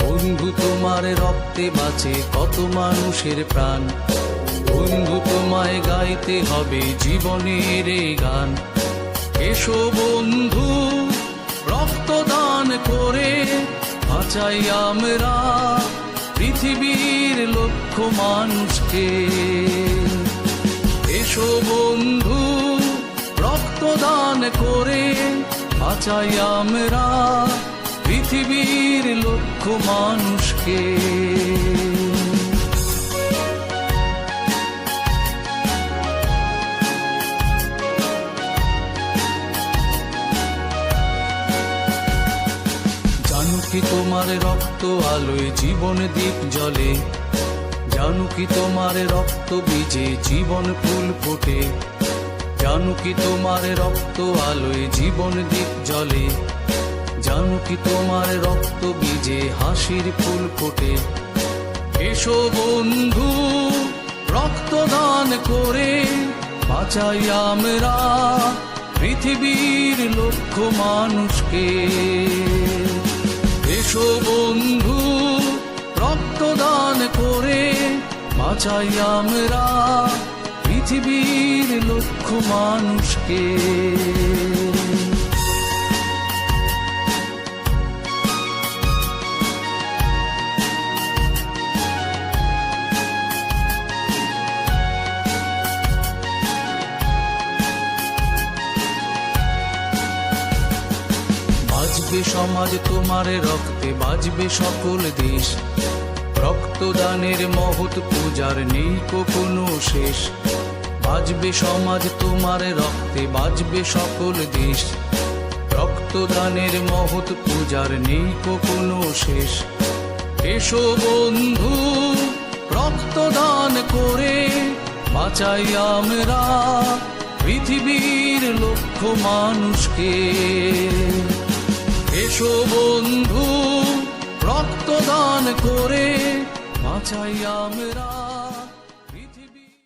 বন্ধু তোমার রক্তে বাঁচে কত মানুষের প্রাণ, বন্ধু তোমায় গাইতে হবে জীবনের এই গান। এসো বন্ধু রক্তদান করে বাঁচাই আমরা পৃথিবীর লক্ষ মানুষকে। এসো বন্ধু রক্তদান করে বাঁচাই আমরা পৃথিবীর লক্ষ মানুষকে। জানো কি তোমার রক্ত আলোয় জীবন দ্বীপ জ্বলে, জানো কি তোমার রক্ত বীজে জীবন ফুল ফোটে, জানো কি তোমার রক্ত আলোয় জীবন দ্বীপ জ্বলে, জানো কি তোমার রক্ত বীজে হাসির ফুল ফোটে। এসো বন্ধু রক্তদান করে বাঁচাই আমরা পৃথিবীর লক্ষ মানুষকে। এসো বন্ধু রক্তদান করে বাঁচাই আমরা পৃথিবীর লক্ষ মানুষকে। বাজবে সমাজ তোমার রক্তে, বাজবে সকল দেশ, রক্তদানের মহৎ পূজার নেই কোনো শেষ। বাজবে সমাজ তোমার রক্তে, বাজবে সকল দেশ, রক্তদানের মহৎ পূজার নেই কোনো শেষ। এসো বন্ধু রক্তদান করে বাঁচাই আমরা পৃথিবীর লক্ষ মানুষকে। এসো বন্ধু রক্তদান করে বাঁচাই আমরা।